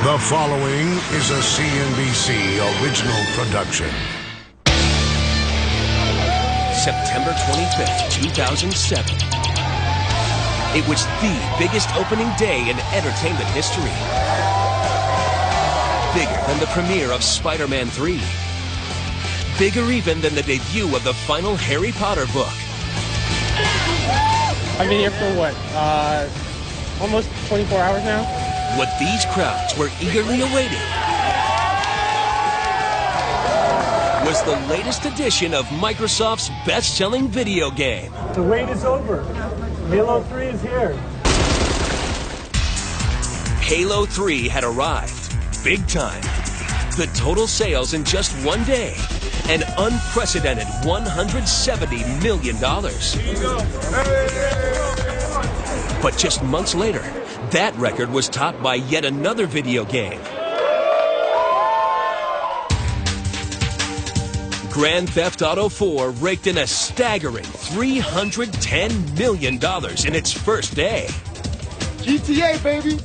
The following is a CNBC original production. September 25th, 2007. It was the biggest opening day in entertainment history. Bigger than the premiere of Spider-Man 3. Bigger even than the debut of the final Harry Potter book. I've been here for what, almost 24 hours now? What these crowds were eagerly awaiting was the latest edition of Microsoft's best-selling video game. The wait is over. Halo 3 is here. Halo 3 had arrived, big time. The total sales in just one day, an unprecedented $170 million. But just months later, that record was topped by yet another video game. Grand Theft Auto 4 raked in a staggering $310 million in its first day. GTA, baby!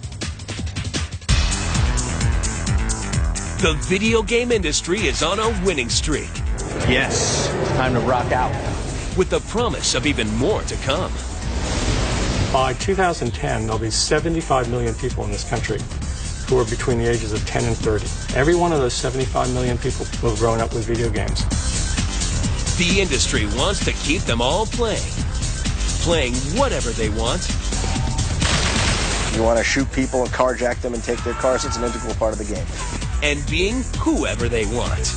The video game industry is on a winning streak. Yes, time to rock out. With the promise of even more to come. By 2010, there'll be 75 million people in this country who are between the ages of 10 and 30. Every one of those 75 million people will have grown up with video games. The industry wants to keep them all playing whatever they want. You want to shoot people and carjack them and take their cars, it's an integral part of the game. And being whoever they want.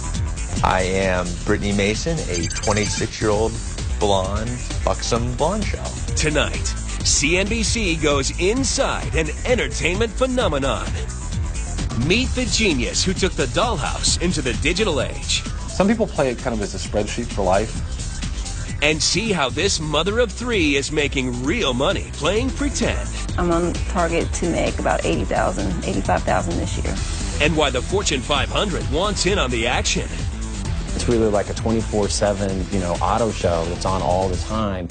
I am Brittany Mason, a 26-year-old blonde, buxom blonde shell. Tonight, CNBC goes inside an entertainment phenomenon. Meet the genius who took the dollhouse into the digital age. Some people play it kind of as a spreadsheet for life. And see how this mother of three is making real money playing pretend. I'm on target to make about $80,000, $85,000 this year. And why the Fortune 500 wants in on the action. It's really like a 24/7, auto show that's on all the time.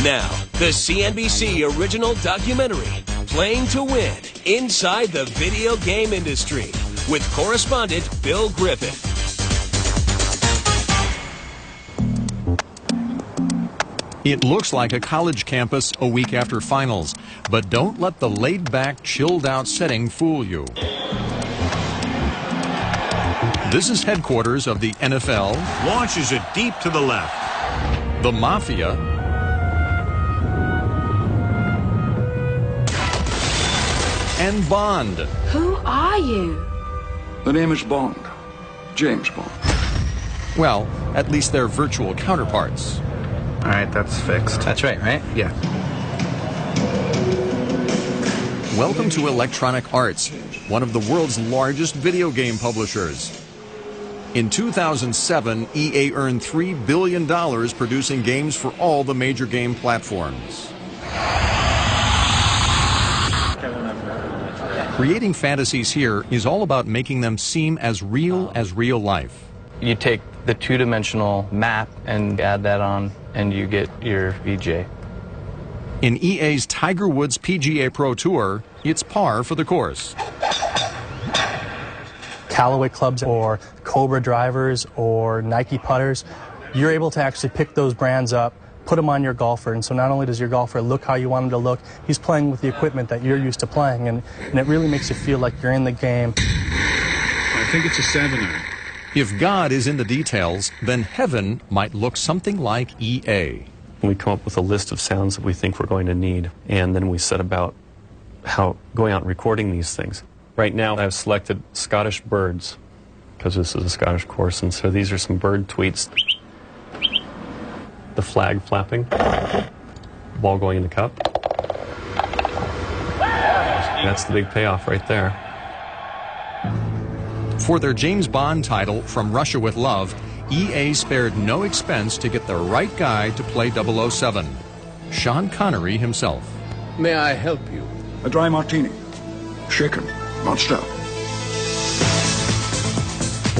Now, the CNBC original documentary, Playing to Win, Inside the Video Game Industry, with correspondent Bill Griffith. It looks like a college campus a week after finals, but don't let the laid-back, chilled-out setting fool you. This is headquarters of the NFL. Launches it deep to the left. The Mafia. And Bond. Who are you? The name is Bond. James Bond. Well, at least they're virtual counterparts. All right, that's fixed. That's right? Yeah. Welcome to Electronic Arts, one of the world's largest video game publishers. In 2007, EA earned $3 billion producing games for all the major game platforms. Creating fantasies here is all about making them seem as real life. You take the two-dimensional map and add that on, and you get your VJ. In EA's Tiger Woods PGA Pro Tour, it's par for the course. Callaway clubs or Cobra drivers or Nike putters, you're able to actually pick those brands up, put them on your golfer, and so not only does your golfer look how you want him to look, he's playing with the equipment that you're used to playing, and it really makes you feel like you're in the game. I think it's a 7-iron. If God is in the details, then heaven might look something like EA. We come up with a list of sounds that we think we're going to need, and then we set about going out and recording these things. Right now, I've selected Scottish birds, because this is a Scottish course, and so these are some bird tweets. The flag flapping, ball going in the cup. That's the big payoff right there. For their James Bond title, From Russia with Love, EA spared no expense to get the right guy to play 007, Sean Connery himself. May I help you? A dry martini. Shaken, not stirred.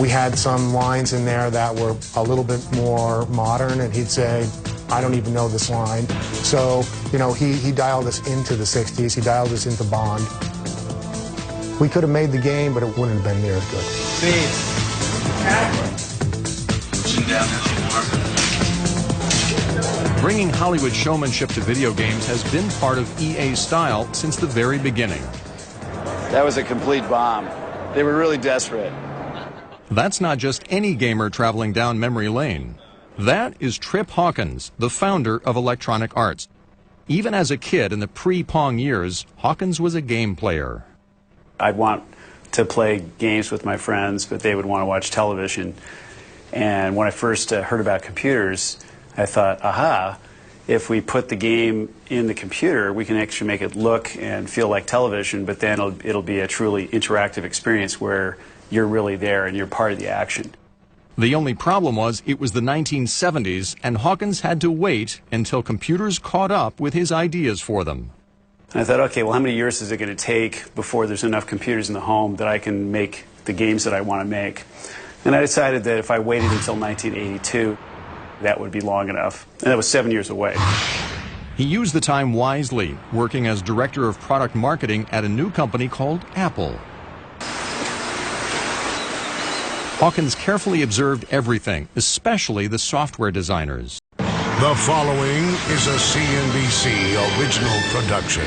We had some lines in there that were a little bit more modern, and he'd say, I don't even know this line. So, he dialed us into the 60s. He dialed us into Bond. We could have made the game, but it wouldn't have been near as good. Bringing Hollywood showmanship to video games has been part of EA's style since the very beginning. That was a complete bomb. They were really desperate. That's not just any gamer traveling down memory lane. That is Trip Hawkins, the founder of Electronic Arts. Even as a kid in the pre-Pong years, Hawkins was a game player. I'd want to play games with my friends, but they would want to watch television. And when I first heard about computers, I thought, aha, if we put the game in the computer, we can actually make it look and feel like television, but then it'll be a truly interactive experience where you're really there and you're part of the action. The only problem was it was the 1970s, and Hawkins had to wait until computers caught up with his ideas for them. And I thought, okay, well, how many years is it going to take before there's enough computers in the home that I can make the games that I want to make? And I decided that if I waited until 1982, that would be long enough. And that was 7 years away. He used the time wisely, working as director of product marketing at a new company called Apple. Hawkins carefully observed everything, especially the software designers. The following is a CNBC original production.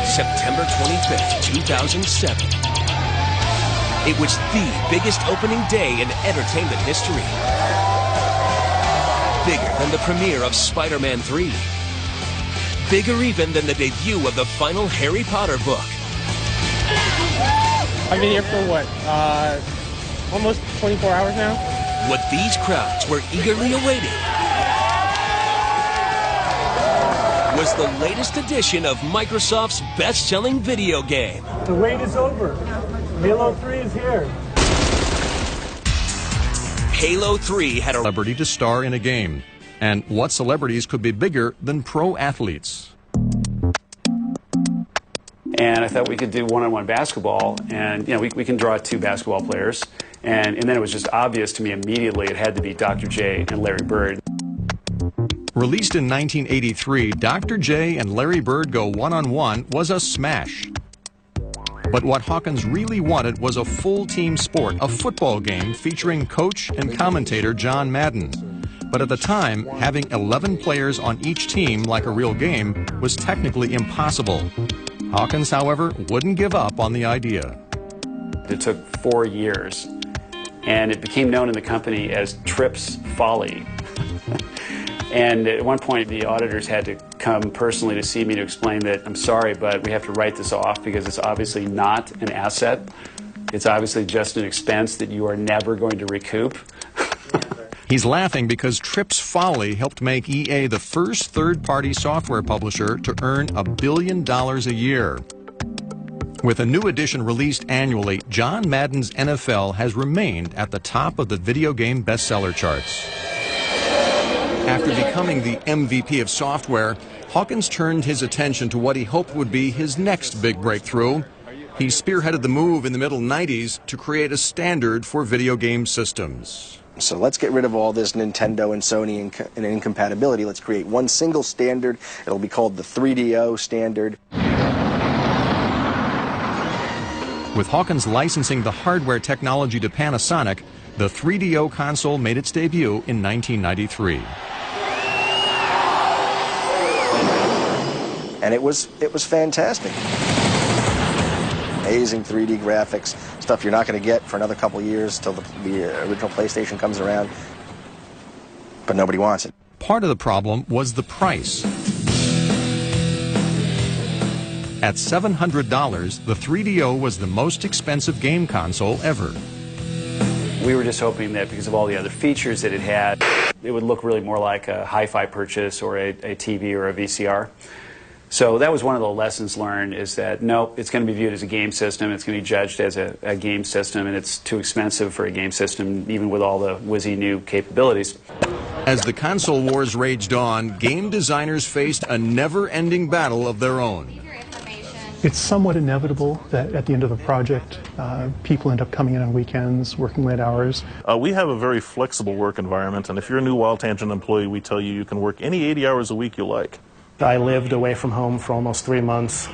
September 25th, 2007. It was the biggest opening day in entertainment history. Bigger than the premiere of Spider-Man 3. Bigger even than the debut of the final Harry Potter book. I've been here for what, almost 24 hours now? What these crowds were eagerly awaiting was the latest edition of Microsoft's best-selling video game. The wait is over. Halo 3 is here. Halo 3 had a celebrity to star in a game. And what celebrities could be bigger than pro athletes? And I thought we could do one-on-one basketball, and you know, we can draw 2 basketball players. And then it was just obvious to me immediately it had to be Dr. J and Larry Bird. Released in 1983, Dr. J and Larry Bird Go One-on-One was a smash. But what Hawkins really wanted was a full team sport, a football game featuring coach and commentator John Madden. But at the time, having 11 players on each team like a real game was technically impossible. Hawkins, however, wouldn't give up on the idea. It took 4 years, and it became known in the company as Trip's Folly. And at one point, the auditors had to come personally to see me to explain that, I'm sorry, but we have to write this off because it's obviously not an asset. It's obviously just an expense that you are never going to recoup. He's laughing because Trip's Folly helped make EA the first third-party software publisher to earn $1 billion a year. With a new edition released annually, John Madden's NFL has remained at the top of the video game bestseller charts. After becoming the MVP of software, Hawkins turned his attention to what he hoped would be his next big breakthrough. He spearheaded the move in the middle 90s to create a standard for video game systems. So let's get rid of all this Nintendo and Sony and incompatibility. Let's create one single standard. It'll be called the 3DO standard. With Hawkins licensing the hardware technology to Panasonic, the 3DO console made its debut in 1993. And it was fantastic. Amazing 3D graphics, stuff you're not going to get for another couple years till the original PlayStation comes around. But nobody wants it. Part of the problem was the price. At $700, the 3DO was the most expensive game console ever. We were just hoping that because of all the other features that it had, it would look really more like a hi-fi purchase or a TV or a VCR. So that was one of the lessons learned, is that no, it's going to be viewed as a game system, it's going to be judged as a game system, and it's too expensive for a game system, even with all the whizzy new capabilities. As the console wars raged on, game designers faced a never-ending battle of their own. It's somewhat inevitable that at the end of a project, people end up coming in on weekends, working late hours. We have a very flexible work environment, and if you're a new Wild Tangent employee, we tell you you can work any 80 hours a week you like. I lived away from home for almost 3 months,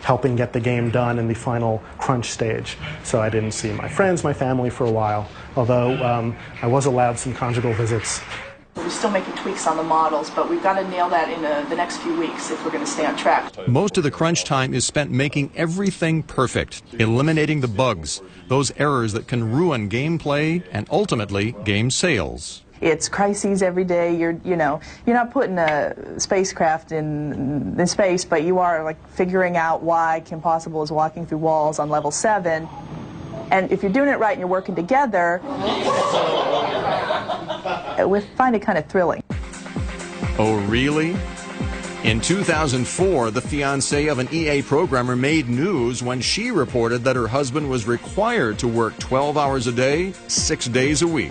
helping get the game done in the final crunch stage. So I didn't see my friends, my family for a while, although I was allowed some conjugal visits. We're still making tweaks on the models, but we've got to nail that in the next few weeks if we're going to stay on track. Most of the crunch time is spent making everything perfect, eliminating the bugs, those errors that can ruin gameplay and ultimately game sales. It's crises every day. You're not putting a spacecraft in space, but you are like figuring out why Kim Possible is walking through walls on level 7. And if you're doing it right and you're working together, we find it kind of thrilling. Oh, really? In 2004, the fiancé of an EA programmer made news when she reported that her husband was required to work 12 hours a day, 6 days a week.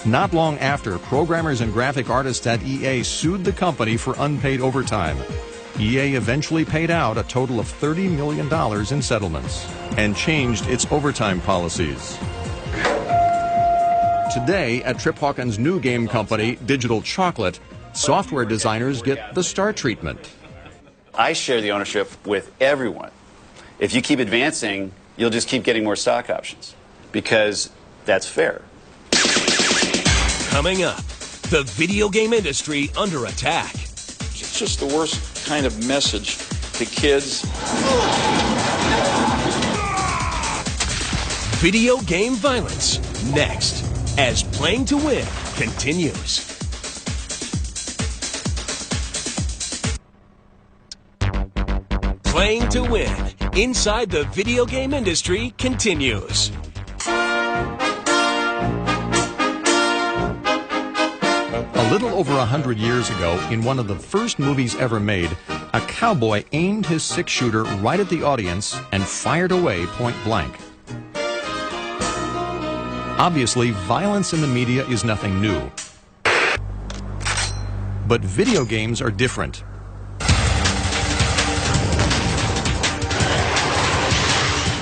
Not long after, programmers and graphic artists at EA sued the company for unpaid overtime. EA eventually paid out a total of $30 million in settlements and changed its overtime policies. Today, at Trip Hawkins' new game company, Digital Chocolate, software designers get the star treatment. I share the ownership with everyone. If you keep advancing, you'll just keep getting more stock options, because that's fair. Coming up, the video game industry under attack. It's just the worst kind of message to kids. Video game violence next, as Playing to Win continues. Playing to Win inside the video game industry continues. A little over 100 years ago, in one of the first movies ever made, a cowboy aimed his six-shooter right at the audience and fired away point blank. Obviously, violence in the media is nothing new. But video games are different.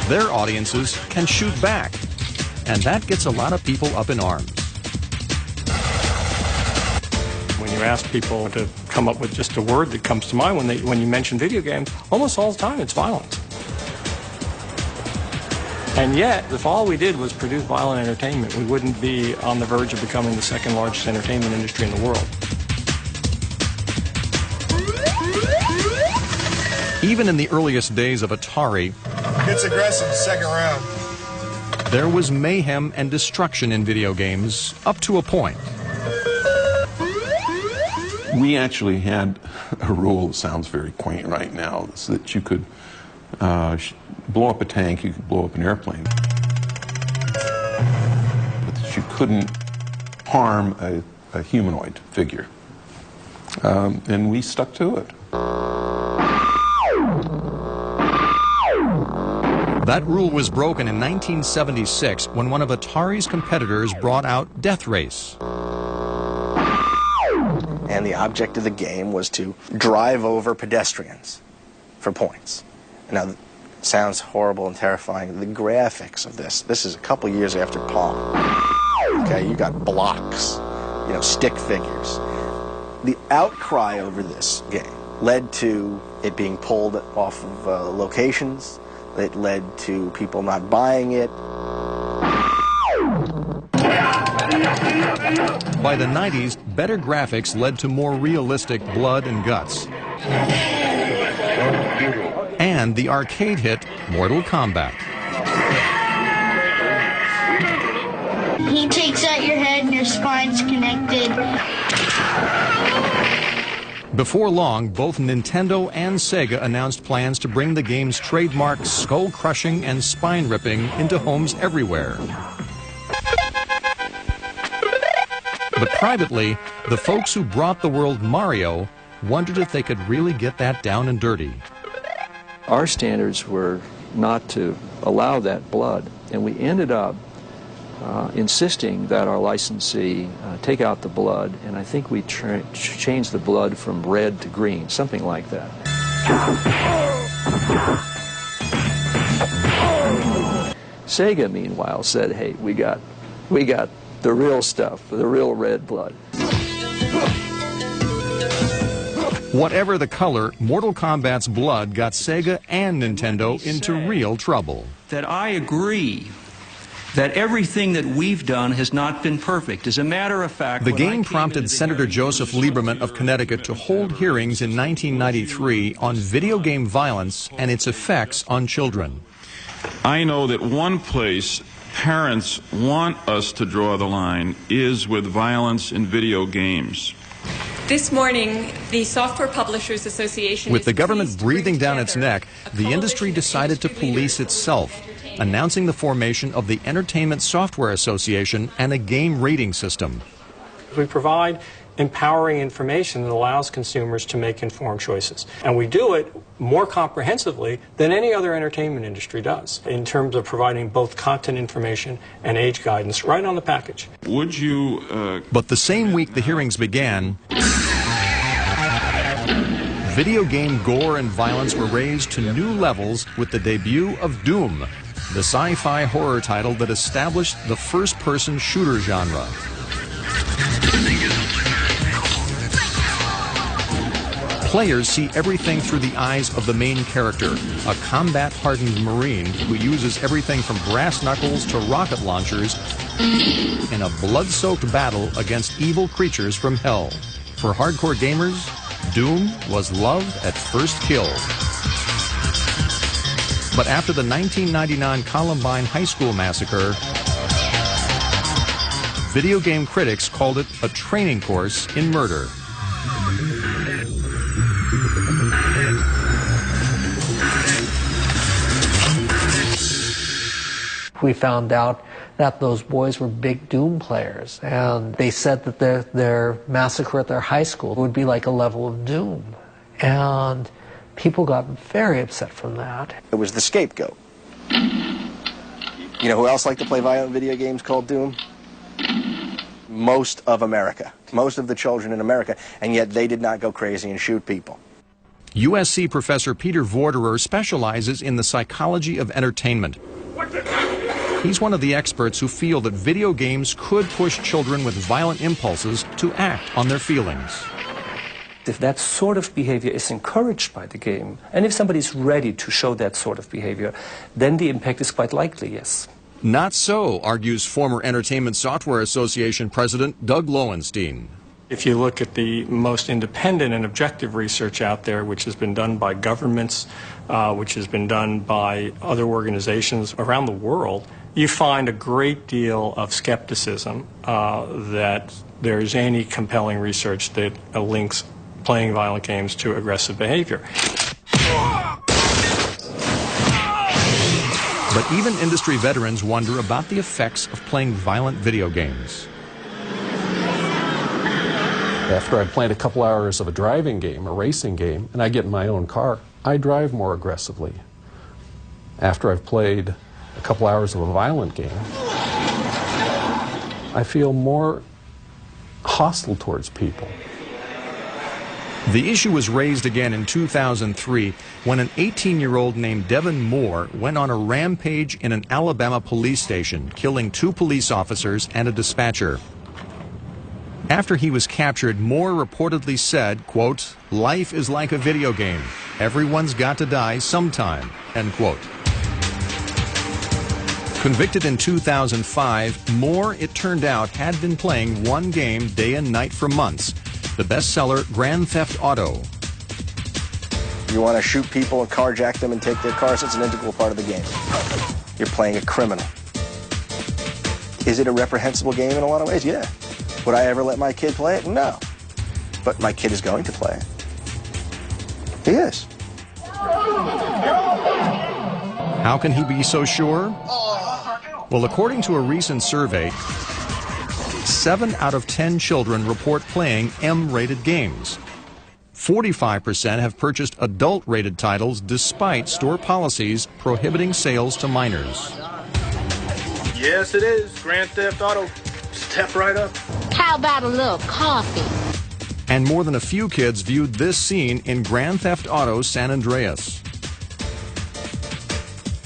Their audiences can shoot back, and that gets a lot of people up in arms. When you ask people to come up with just a word that comes to mind when you mention video games, almost all the time it's violence. And yet, if all we did was produce violent entertainment, we wouldn't be on the verge of becoming the second largest entertainment industry in the world. Even in the earliest days of Atari, gets aggressive second round. There was mayhem and destruction in video games, up to a point. We actually had a rule that sounds very quaint right now, so that you could blow up a tank, you could blow up an airplane, but that you couldn't harm a humanoid figure. And we stuck to it. That rule was broken in 1976 when one of Atari's competitors brought out Death Race. And the object of the game was to drive over pedestrians for points. Now, it sounds horrible and terrifying. The graphics of this is a couple years after Pong. Okay, you got blocks, stick figures. The outcry over this game led to it being pulled off of locations. It led to people not buying it. By the 90s, better graphics led to more realistic blood and guts. And the arcade hit Mortal Kombat. He takes out your head and your spine's connected. Before long, both Nintendo and Sega announced plans to bring the game's trademark skull-crushing and spine-ripping into homes everywhere. But privately, the folks who brought the world Mario wondered if they could really get that down and dirty. Our standards were not to allow that blood, and we ended up insisting that our licensee take out the blood, and I think we changed the blood from red to green, something like that. Sega, meanwhile, said, "Hey, we got the real stuff, the real red blood." Whatever the color, Mortal Kombat's blood got Sega and Nintendo into real trouble. That I agree that everything that we've done has not been perfect. As a matter of fact, the game prompted Senator Joseph Lieberman of Connecticut to hold hearings in 1993 on video game violence and its effects on children. I know that one place parents want us to draw the line is with violence in video games. This morning, the Software Publishers Association... With the government breathing down its neck, the industry decided to police itself, announcing the formation of the Entertainment Software Association and a game rating system. We provide empowering information that allows consumers to make informed choices. And we do it more comprehensively than any other entertainment industry does in terms of providing both content information and age guidance right on the package. Would you... But the same week the hearings began, video game gore and violence were raised to new levels with the debut of Doom, the sci-fi horror title that established the first-person shooter genre. Players see everything through the eyes of the main character, a combat-hardened Marine who uses everything from brass knuckles to rocket launchers in a blood-soaked battle against evil creatures from hell. For hardcore gamers, Doom was love at first kill. But after the 1999 Columbine High School massacre, video game critics called it a training course in murder. We found out that those boys were big Doom players, and they said that their massacre at their high school would be like a level of Doom. And people got very upset from that. It was the scapegoat. You know who else liked to play violent video games called Doom? Most of America. Most of the children in America, and yet they did not go crazy and shoot people. USC professor Peter Vorderer specializes in the psychology of entertainment. He's one of the experts who feel that video games could push children with violent impulses to act on their feelings. If that sort of behavior is encouraged by the game, and if somebody's ready to show that sort of behavior, then the impact is quite likely, yes. Not so, argues former Entertainment Software Association President Doug Lowenstein. If you look at the most independent and objective research out there, which has been done by governments, which has been done by other organizations around the world, you find a great deal of skepticism that there is any compelling research that links playing violent games to aggressive behavior. But even industry veterans wonder about the effects of playing violent video games. After I've played a couple hours of a driving game, a racing game, and I get in my own car, I drive more aggressively. After I've played a couple hours of a violent game, I feel more hostile towards people. The issue was raised again in 2003 when an 18-year-old named Devin Moore went on a rampage in an Alabama police station, killing 2 police officers and a dispatcher. After he was captured, Moore reportedly said, quote, "Life is like a video game. Everyone's got to die sometime," end quote. Convicted in 2005, Moore, it turned out, had been playing one game day and night for months, the bestseller Grand Theft Auto. You want to shoot people and carjack them and take their cars, it's an integral part of the game. You're playing a criminal. Is it a reprehensible game in a lot of ways? Yeah. Would I ever let my kid play it? No. But my kid is going to play it. He is. How can he be so sure? Well, according to a recent survey, 7 out of 10 children report playing M-rated games. 45% have purchased adult-rated titles despite store policies prohibiting sales to minors. Yes, it is. Grand Theft Auto. Step right up. How about a little coffee? And more than a few kids viewed this scene in Grand Theft Auto San Andreas,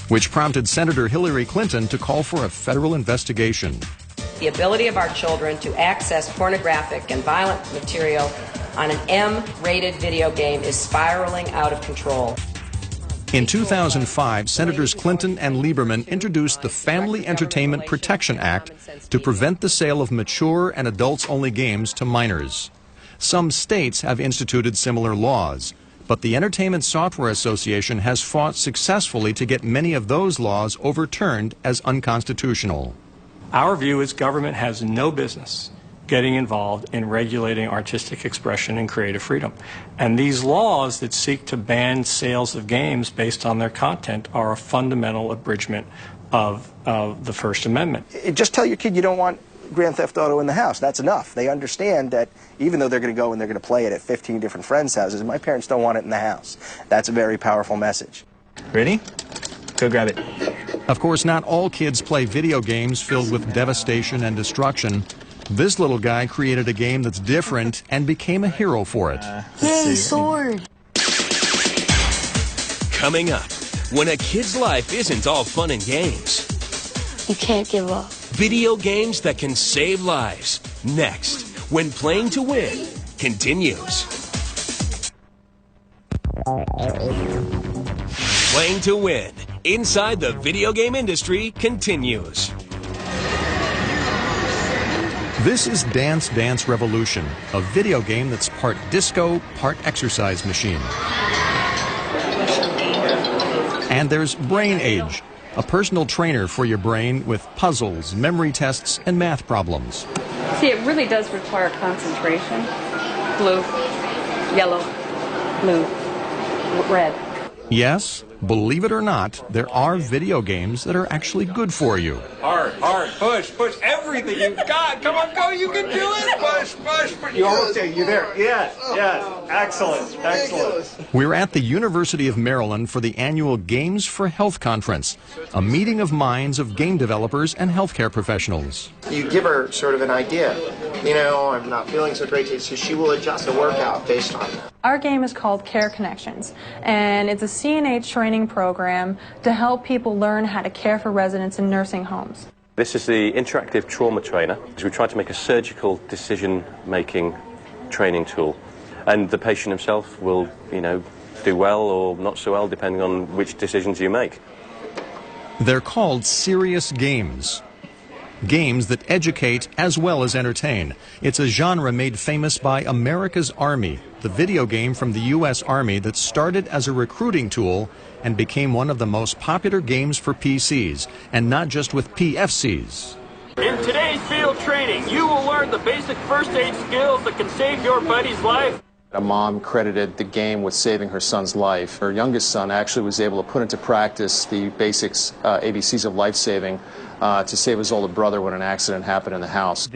which prompted Senator Hillary Clinton to call for a federal investigation. The ability of our children to access pornographic and violent material on an M-rated video game is spiraling out of control. In 2005, Senators Clinton and Lieberman introduced the Family Entertainment Protection Act to prevent the sale of mature and adults-only games to minors. Some states have instituted similar laws, but the Entertainment Software Association has fought successfully to get many of those laws overturned as unconstitutional. Our view is government has no business getting involved in regulating artistic expression and creative freedom. And these laws that seek to ban sales of games based on their content are a fundamental abridgment of the First Amendment. Just tell your kid you don't want Grand Theft Auto in the house. That's enough. They understand that even though they're going to go and they're going to play it at 15 different friends' houses, my parents don't want it in the house. That's a very powerful message. Ready? Go grab it. Of course, not all kids play video games filled with devastation and destruction. This little guy created a game that's different and became a hero for it. Yay, sword! Coming up, when a kid's life isn't all fun and games. You can't give up. Video games that can save lives. Next, when Playing to Win continues. Playing to Win inside the video game industry continues. This is Dance Dance Revolution, a video game that's part disco, part exercise machine. And there's Brain Age, a personal trainer for your brain with puzzles, memory tests, and math problems. See, it really does require concentration. Blue, yellow, blue, red. Yes, believe it or not, there are video games that are actually good for you. Hard, push everything you've got. Come on, go, you can do it. Push. You almost there. You're there. Yes. Excellent. We're at the University of Maryland for the annual Games for Health Conference, a meeting of minds of game developers and healthcare professionals. You give her sort of an idea. You know, I'm not feeling so great today, so she will adjust the workout based on that. Our game is called Care Connections, and it's a CNH training program to help people learn how to care for residents in nursing homes. This is the interactive trauma trainer, because we tried to make a surgical decision-making training tool. And the patient himself will, do well or not so well, depending on which decisions you make. They're called serious games. Games that educate as well as entertain. It's a genre made famous by America's Army, the video game from the U.S. Army that started as a recruiting tool and became one of the most popular games for PCs, and not just with PFCs. In today's field training, you will learn the basic first aid skills that can save your buddy's life. A mom credited the game with saving her son's life. Her youngest son actually was able to put into practice the basics, ABCs of life-saving, to save his older brother when an accident happened in the house.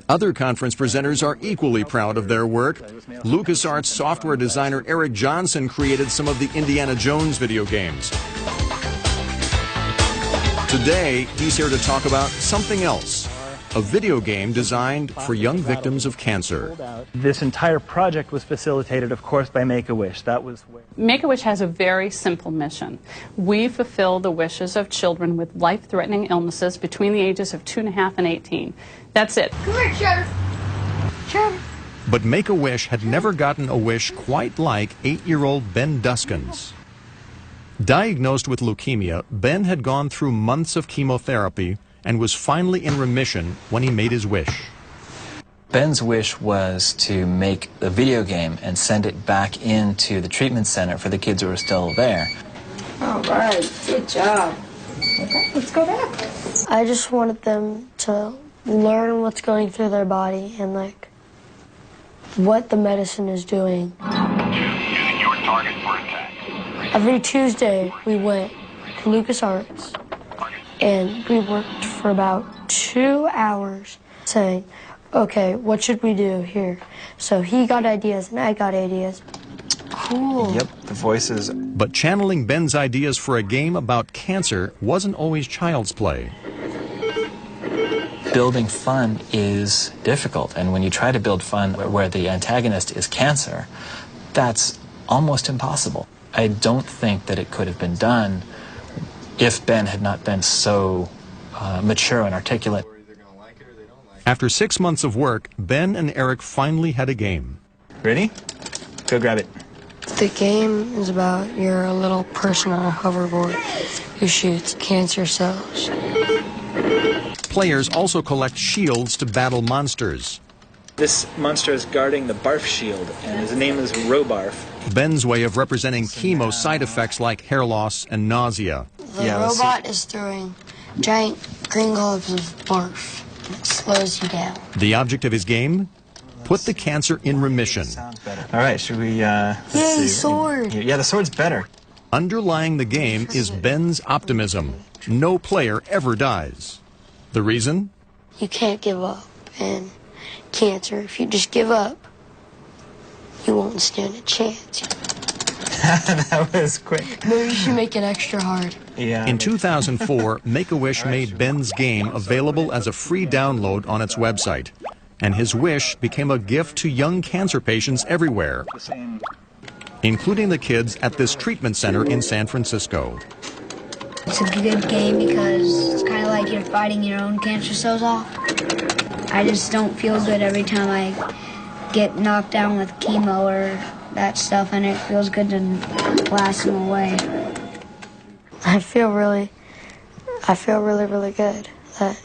Other conference presenters are equally proud of their work. LucasArts software designer Eric Johnson created some of the Indiana Jones video games. Today, he's here to talk about something else. A video game designed for young victims of cancer. This entire project was facilitated, of course, by Make-A-Wish. Make-A-Wish has a very simple mission. We fulfill the wishes of children with life-threatening illnesses between the ages of 2.5 and 18. That's it. Come here, Trevor. Trevor. But Make-A-Wish had never gotten a wish quite like 8-year-old Ben Duskin's. Diagnosed with leukemia, Ben had gone through months of chemotherapy and was finally in remission when he made his wish. Ben's wish was to make a video game and send it back into the treatment center for the kids who were still there. All right, good job. Okay, let's go back. I just wanted them to learn what's going through their body and what the medicine is doing. Choosing your target for attack. Every Tuesday we went to LucasArts and we worked for about 2 hours saying, okay, what should we do here? So he got ideas and I got ideas. Cool. Yep, the voices. But channeling Ben's ideas for a game about cancer wasn't always child's play. Building fun is difficult, and when you try to build fun where the antagonist is cancer, that's almost impossible. I don't think that it could have been done if Ben had not been so mature and articulate. After 6 months of work, Ben and Eric finally had a game. Ready? Go grab it. The game is about your little personal hoverboard who shoots cancer cells. Players also collect shields to battle monsters. This monster is guarding the barf shield, and his name is Robarf. Ben's way of representing chemo side effects like hair loss and nausea. The robot is throwing giant green globes of barf. It slows you down. The object of his game? Put the cancer in remission. All right, should we, Yay, sword! Yeah, the sword's better. Underlying the game is Ben's optimism. No player ever dies. The reason? You can't give up. And cancer, if you just give up, you won't stand a chance. That was quick. Maybe you should make it extra hard. Yeah. In 2004, Make-A-Wish made Ben's game available as a free download on its website. And his wish became a gift to young cancer patients everywhere, including the kids at this treatment center in San Francisco. It's a good game because it's kind of like you're fighting your own cancer cells off. I just don't feel good every time I get knocked down with chemo or that stuff, and it feels good to blast them away. I feel really good that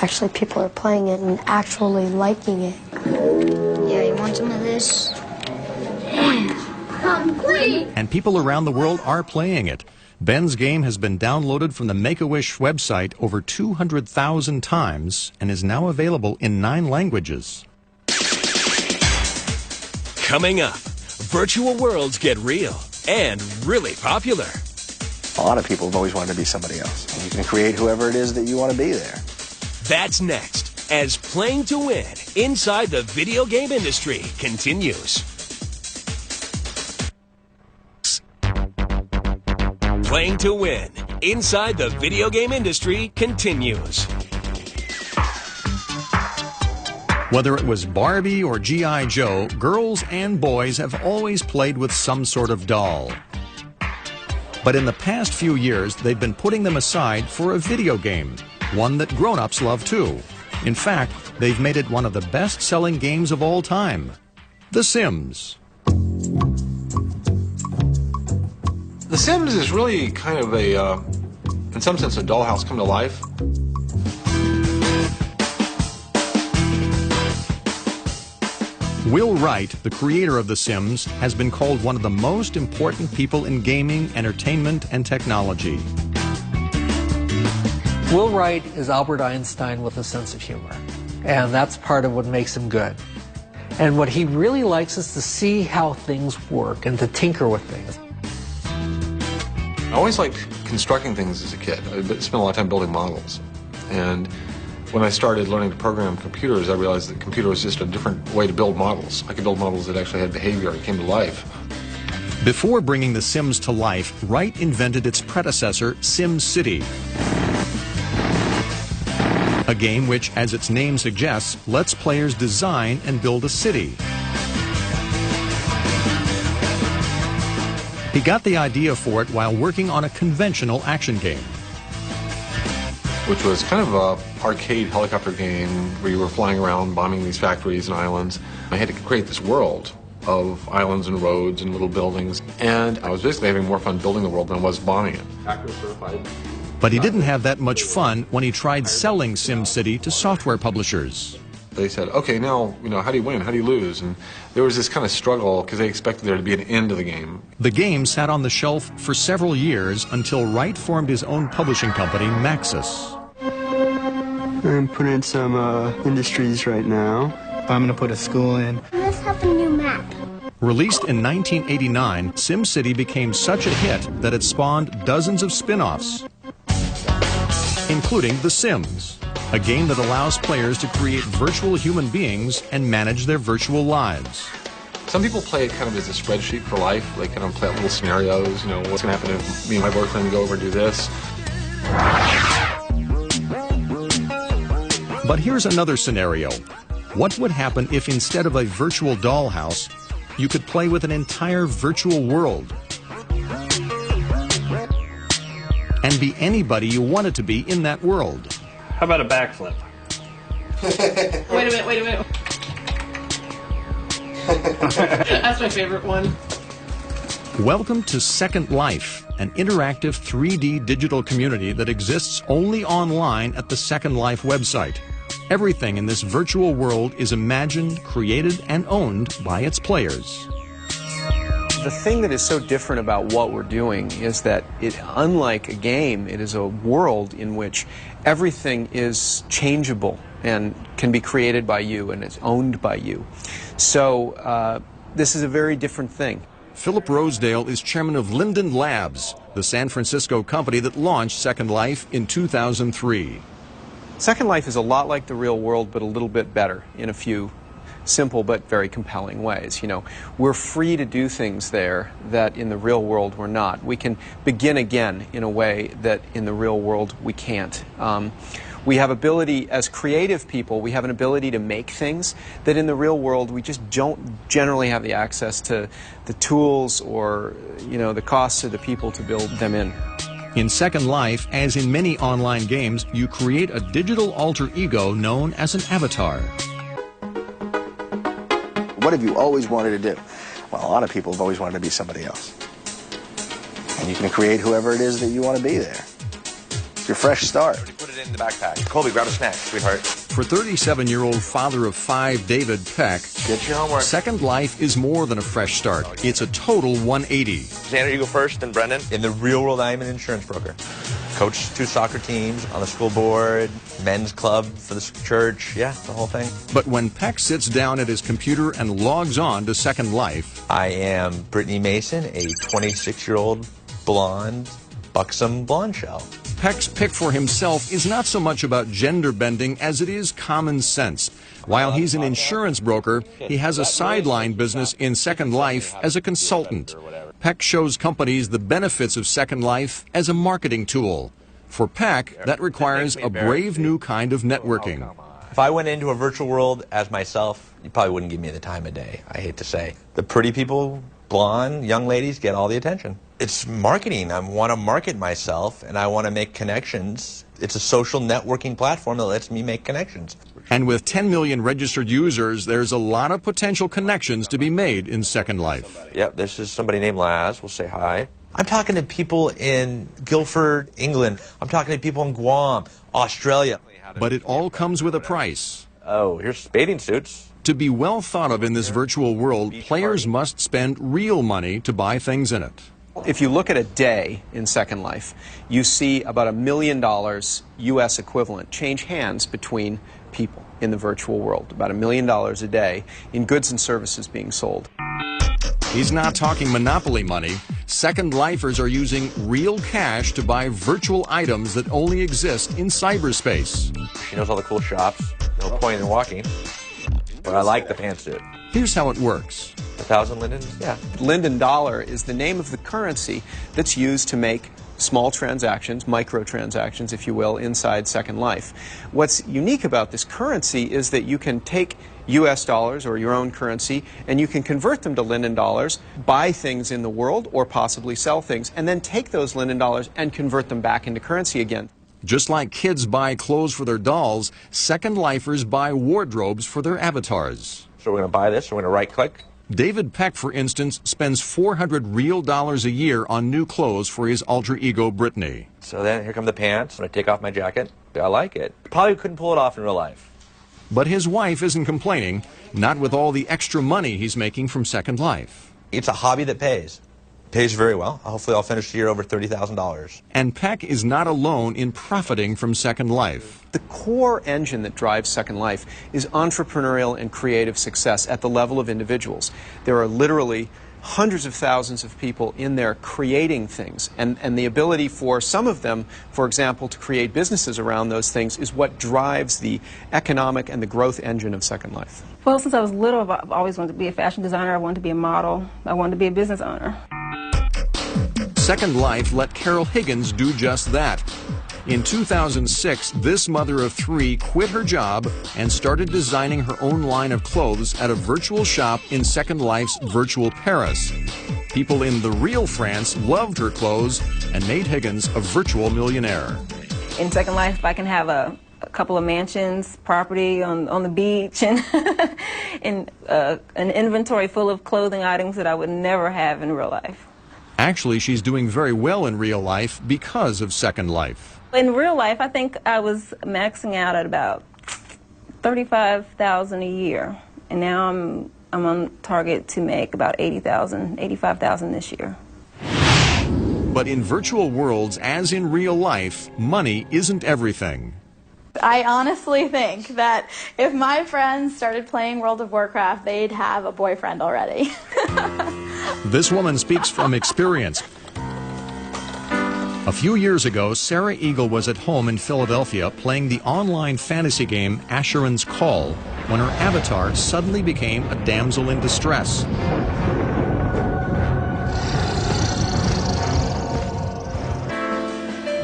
actually people are playing it and actually liking it. Yeah, you want some of this? And people around the world are playing it. Ben's game has been downloaded from the Make-A-Wish website over 200,000 times and is now available in 9 languages. Coming up, virtual worlds get real and really popular. A lot of people have always wanted to be somebody else. And you can create whoever it is that you want to be there. That's next, as Playing to Win inside the video game industry continues. Playing to Win inside the video game industry continues. Whether it was Barbie or G.I. Joe, girls and boys have always played with some sort of doll. But in the past few years, they've been putting them aside for a video game, one that grown-ups love too. In fact, they've made it one of the best-selling games of all time, The Sims. The Sims is really kind of a, in some sense, a dollhouse come to life. Will Wright, the creator of The Sims, has been called one of the most important people in gaming, entertainment, and technology. Will Wright is Albert Einstein with a sense of humor, and that's part of what makes him good. And what he really likes is to see how things work and to tinker with things. I always liked constructing things as a kid. I spent a lot of time building models. And when I started learning to program computers, I realized that computer was just a different way to build models. I could build models that actually had behavior and came to life. Before bringing The Sims to life, Wright invented its predecessor, SimCity, a game which, as its name suggests, lets players design and build a city. He got the idea for it while working on a conventional action game, which was kind of a arcade helicopter game where you were flying around bombing these factories and islands. I had to create this world of islands and roads and little buildings, and I was basically having more fun building the world than I was bombing it. But he didn't have that much fun when he tried selling SimCity to software publishers. They said, okay, now, how do you win? How do you lose? And there was this kind of struggle because they expected there to be an end to the game. The game sat on the shelf for several years until Wright formed his own publishing company, Maxis. I'm putting in some industries right now. I'm going to put a school in. Let's have a new map. Released in 1989, SimCity became such a hit that it spawned dozens of spin-offs, including The Sims, a game that allows players to create virtual human beings and manage their virtual lives. Some people play it kind of as a spreadsheet for life. They kind of play out little scenarios, what's going to happen if me and my boyfriend go over and do this. But here's another scenario. What would happen if instead of a virtual dollhouse, you could play with an entire virtual world and be anybody you wanted to be in that world? How about a backflip? Wait a minute. That's my favorite one. Welcome to Second Life, an interactive 3D digital community that exists only online at the Second Life website. Everything in this virtual world is imagined, created, and owned by its players. The thing that is so different about what we're doing is that unlike a game, it is a world in which everything is changeable and can be created by you and is owned by you. So this is a very different thing. Philip Rosedale is chairman of Linden Labs, the San Francisco company that launched Second Life in 2003. Second Life is a lot like the real world, but a little bit better in a few simple but very compelling ways. You know, we're free to do things there that in the real world we're not. We can begin again in a way that in the real world we can't. We have ability, as creative people, we have an ability to make things that in the real world we just don't generally have the access to the tools or, you know, the costs of the people to build them in. In Second Life, as in many online games, you create a digital alter ego known as an avatar. What have you always wanted to do? Well, a lot of people have always wanted to be somebody else. And you can create whoever it is that you want to be there. It's your fresh start. Put it in the backpack. Colby, grab a snack, sweetheart. For 37-year-old father of 5 David Peck, get your homework. Second Life is more than a fresh start. It's a total 180. Xander, you go first, then Brendan. In the real world, I am an insurance broker. Coach 2 soccer teams, on the school board, men's club for the church, yeah, the whole thing. But when Peck sits down at his computer and logs on to Second Life, I am Brittany Mason, a 26-year-old blonde, buxom blonde shell. Peck's pick for himself is not so much about gender bending as it is common sense. While he's an insurance broker, he has a sideline business in Second Life as a consultant. Peck shows companies the benefits of Second Life as a marketing tool. For Peck, that requires a brave new kind of networking. If I went into a virtual world as myself, you probably wouldn't give me the time of day, I hate to say. The pretty people, blonde, young ladies get all the attention. It's marketing. I want to market myself, and I want to make connections. It's a social networking platform that lets me make connections. And with 10 million registered users, there's a lot of potential connections to be made in Second Life. Yep, this is somebody named Laz. We'll say hi. I'm talking to people in Guildford, England. I'm talking to people in Guam, Australia. But it all comes with a price. Oh, here's bathing suits. To be well thought of in this virtual world, players must spend real money to buy things in it. If you look at a day in Second Life, you see about $1 million U.S. equivalent change hands between people in the virtual world. About $1 million a day in goods and services being sold. He's not talking monopoly money. Second Lifers are using real cash to buy virtual items that only exist in cyberspace. She knows all the cool shops. No point in walking. But I like the pantsuit. Here's how it works. 1,000 lindens? Yeah. Linden dollar is the name of the currency that's used to make small transactions, microtransactions, if you will, inside Second Life. What's unique about this currency is that you can take U.S. dollars or your own currency and you can convert them to Linden dollars, buy things in the world or possibly sell things, and then take those Linden dollars and convert them back into currency again. Just like kids buy clothes for their dolls, Second Lifers buy wardrobes for their avatars. So we're going to buy this, we're going to right-click. David Peck, for instance, spends $400 real a year on new clothes for his alter ego, Brittany. So then here come the pants. I'm going to take off my jacket. I like it. Probably couldn't pull it off in real life. But his wife isn't complaining, not with all the extra money he's making from Second Life. It's a hobby that pays. Pays very well. Hopefully I'll finish the year over $30,000. And Peck is not alone in profiting from Second Life. The core engine that drives Second Life is entrepreneurial and creative success at the level of individuals. There are literally hundreds of thousands of people in there creating things. And the ability for some of them, for example, to create businesses around those things is what drives the economic and the growth engine of Second Life. Well, since I was little, I've always wanted to be a fashion designer. I wanted to be a model. I wanted to be a business owner. Second Life let Carol Higgins do just that. In 2006, this mother of 3 quit her job and started designing her own line of clothes at a virtual shop in Second Life's virtual Paris. People in the real France loved her clothes and made Higgins a virtual millionaire. In Second Life, I can have a couple of mansions, property on the beach, and, and an inventory full of clothing items that I would never have in real life. Actually, she's doing very well in real life because of Second Life. In real life, I think I was maxing out at about $35,000 a year, and now I'm on target to make about $80,000, $85,000 this year. But in virtual worlds, as in real life, money isn't everything. I honestly think that if my friends started playing World of Warcraft, they'd have a boyfriend already. This woman speaks from experience. A few years ago, Sarah Eagle was at home in Philadelphia playing the online fantasy game Asheron's Call when her avatar suddenly became a damsel in distress.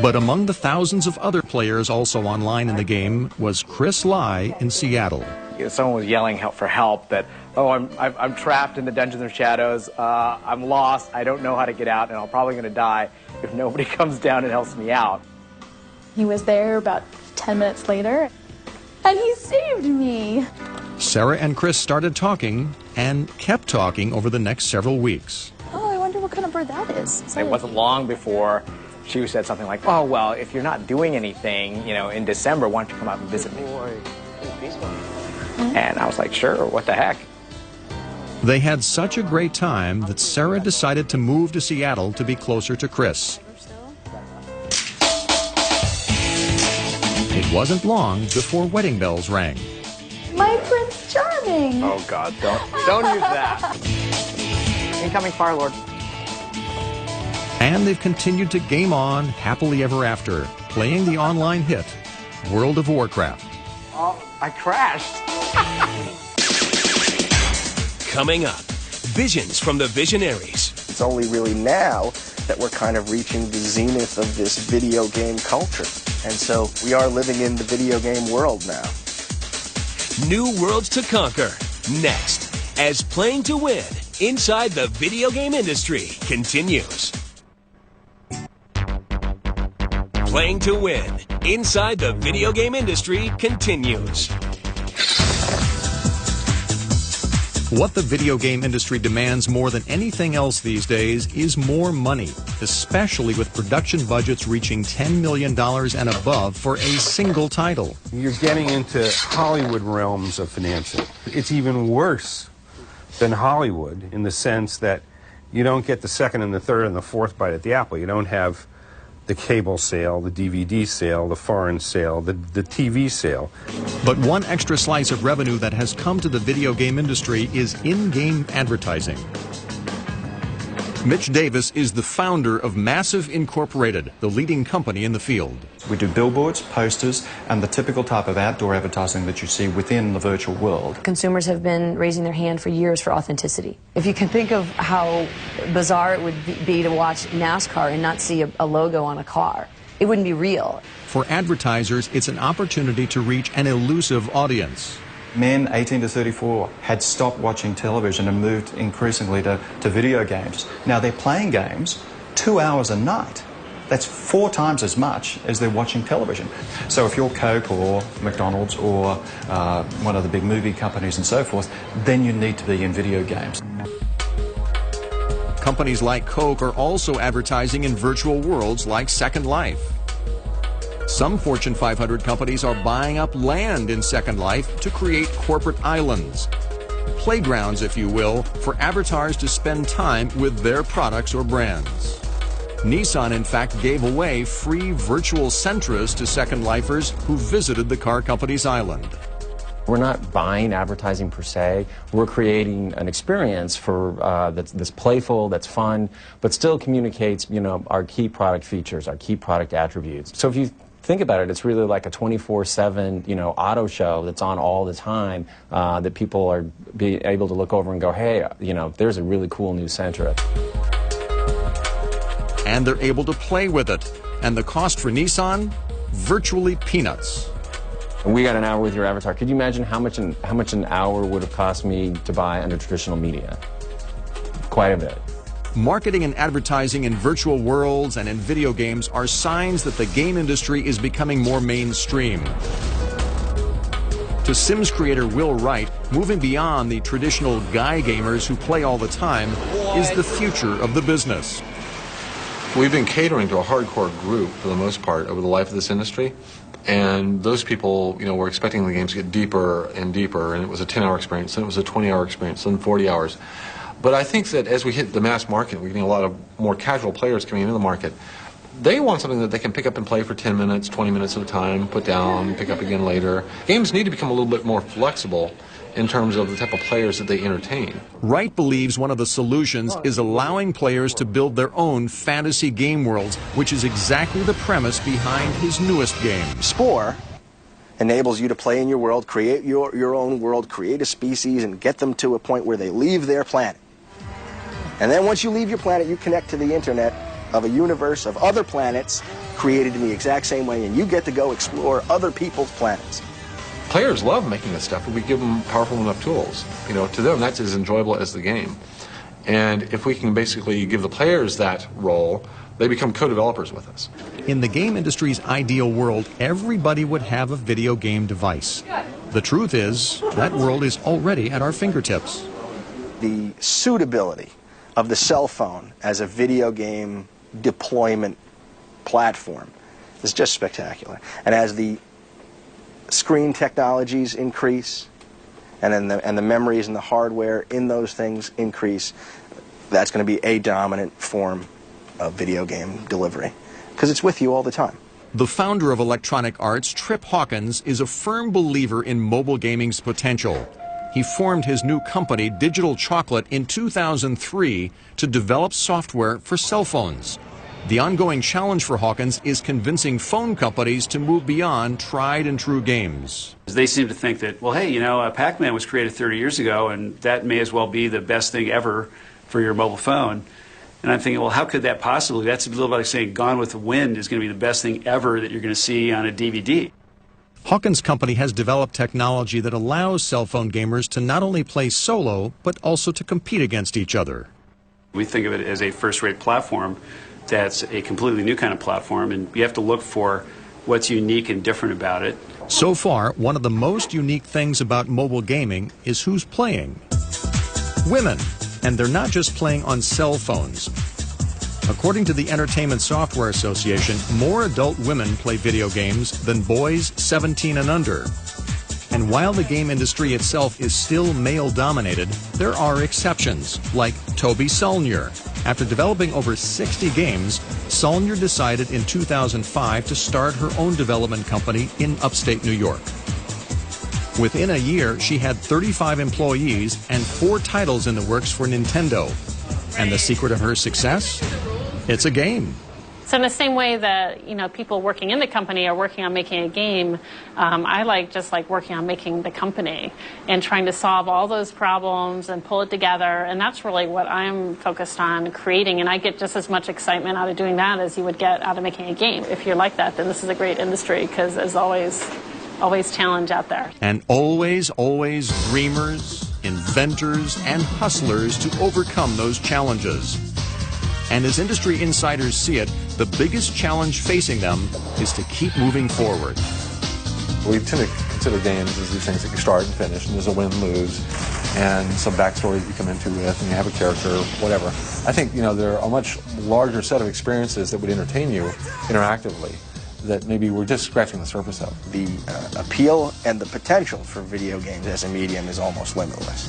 But among the thousands of other players also online in the game was Chris Lai in Seattle. Someone was yelling for help that, oh, I'm trapped in the Dungeons of Shadows, I'm lost, I don't know how to get out, and I'm probably going to die if nobody comes down and helps me out. He was there about 10 minutes later, and he saved me. Sarah and Chris started talking and kept talking over the next several weeks. Oh, I wonder what kind of bird that is. It wasn't long before she said something like, oh, well, if you're not doing anything, in December, why don't you come out and visit me? And I was like, sure, what the heck? They had such a great time that Sarah decided to move to Seattle to be closer to Chris. It wasn't long before wedding bells rang. My Prince Charming! Oh, God, don't use that. Incoming Fire Lord. And they've continued to game on happily ever after, playing the online hit, World of Warcraft. Oh, I crashed. Coming up, visions from the visionaries. It's only really now that we're kind of reaching the zenith of this video game culture. And so we are living in the video game world now. New worlds to conquer, next, as Playing to Win inside the video game industry continues. Playing to Win inside the video game industry continues. What the video game industry demands more than anything else these days is more money, especially with production budgets reaching $10 million and above for a single title. You're getting into Hollywood realms of financing. It's even worse than Hollywood in the sense that you don't get the second and the third and the fourth bite at the apple. You don't have the cable sale, the DVD sale, the foreign sale, the TV sale. But one extra slice of revenue that has come to the video game industry is in-game advertising. Mitch Davis is the founder of Massive Incorporated, the leading company in the field. We do billboards, posters, and the typical type of outdoor advertising that you see within the virtual world. Consumers have been raising their hand for years for authenticity. If you can think of how bizarre it would be to watch NASCAR and not see a logo on a car, it wouldn't be real. For advertisers, it's an opportunity to reach an elusive audience. Men 18 to 34 had stopped watching television and moved increasingly to video games. Now they're playing games 2 hours a night. That's 4 times as much as they're watching television. So if you're Coke or McDonald's or one of the big movie companies and so forth, then you need to be in video games. Companies like Coke are also advertising in virtual worlds like Second Life. Some Fortune 500 companies are buying up land in Second Life to create corporate islands. Playgrounds, if you will, for avatars to spend time with their products or brands. Nissan, in fact, gave away free virtual Sentras to Second Lifers who visited the car company's island. We're not buying advertising per se. We're creating an experience for that's playful, that's fun, but still communicates, our key product features, our key product attributes. So if you think about it, it's really like a 24/7, auto show that's on all the time that people are able to look over and go, hey, there's a really cool new Sentra. And they're able to play with it. And the cost for Nissan? Virtually peanuts. We got an hour with your avatar. Could you imagine how much an hour would have cost me to buy under traditional media? Quite a bit. Marketing and advertising in virtual worlds and in video games are signs that the game industry is becoming more mainstream. To Sims creator Will Wright, moving beyond the traditional guy gamers who play all the time is the future of the business. We've been catering to a hardcore group for the most part over the life of this industry, and those people, were expecting the games to get deeper and deeper, and it was a 10-hour experience, then it was a 20-hour experience, then 40 hours. But I think that as we hit the mass market, we're getting a lot of more casual players coming into the market. They want something that they can pick up and play for 10 minutes, 20 minutes at a time, put down, pick up again later. Games need to become a little bit more flexible in terms of the type of players that they entertain. Wright believes one of the solutions is allowing players to build their own fantasy game worlds, which is exactly the premise behind his newest game. Spore enables you to play in your world, create your own world, create a species, and get them to a point where they leave their planet. And then once you leave your planet, you connect to the internet of a universe of other planets created in the exact same way, and you get to go explore other people's planets. Players love making this stuff if we give them powerful enough tools. To them, that's as enjoyable as the game. And if we can basically give the players that role, they become co-developers with us. In the game industry's ideal world, everybody would have a video game device. The truth is, that world is already at our fingertips. The suitability of the cell phone as a video game deployment platform is just spectacular. And as the screen technologies increase, and the memories and the hardware in those things increase, that's going to be a dominant form of video game delivery, because it's with you all the time. The founder of Electronic Arts, Trip Hawkins, is a firm believer in mobile gaming's potential. He formed his new company, Digital Chocolate, in 2003 to develop software for cell phones. The ongoing challenge for Hawkins is convincing phone companies to move beyond tried and true games. They seem to think that, well, hey, Pac-Man was created 30 years ago, and that may as well be the best thing ever for your mobile phone. And I'm thinking, well, how could that possibly? That's a little bit like saying Gone with the Wind is going to be the best thing ever that you're going to see on a DVD. Hawkins' company has developed technology that allows cell phone gamers to not only play solo, but also to compete against each other. We think of it as a first-rate platform that's a completely new kind of platform, and you have to look for what's unique and different about it. So far, one of the most unique things about mobile gaming is who's playing. Women. And they're not just playing on cell phones. According to the Entertainment Software Association, more adult women play video games than boys 17 and under. And while the game industry itself is still male-dominated, there are exceptions, like Toby Solnier. After developing over 60 games, Solnier decided in 2005 to start her own development company in upstate New York. Within a year, she had 35 employees and 4 titles in the works for Nintendo. And the secret of her success? It's a game. So in the same way that, people working in the company are working on making a game, I like working on making the company and trying to solve all those problems and pull it together. And that's really what I'm focused on creating. And I get just as much excitement out of doing that as you would get out of making a game. If you're like that, then this is a great industry, because there's always challenge out there. And always dreamers, inventors, and hustlers to overcome those challenges. And as industry insiders see it, the biggest challenge facing them is to keep moving forward. We tend to consider games as these things that you start and finish, and there's a win-lose, and some backstories you come into with, and you have a character, whatever. I think, there are a much larger set of experiences that would entertain you interactively that maybe we're just scratching the surface of. The appeal and the potential for video games as a medium is almost limitless.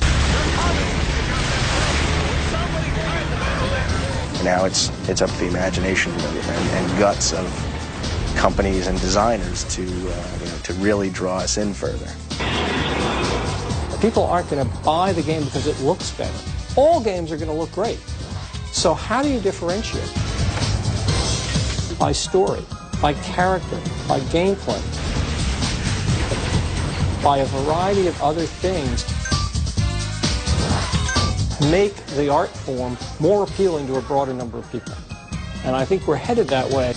Now it's up to the imagination and guts of companies and designers to really draw us in further. People aren't going to buy the game because it looks better. All games are going to look great. So how do you differentiate? By story, by character, by gameplay, by a variety of other things. Make the art form more appealing to a broader number of people. And I think we're headed that way.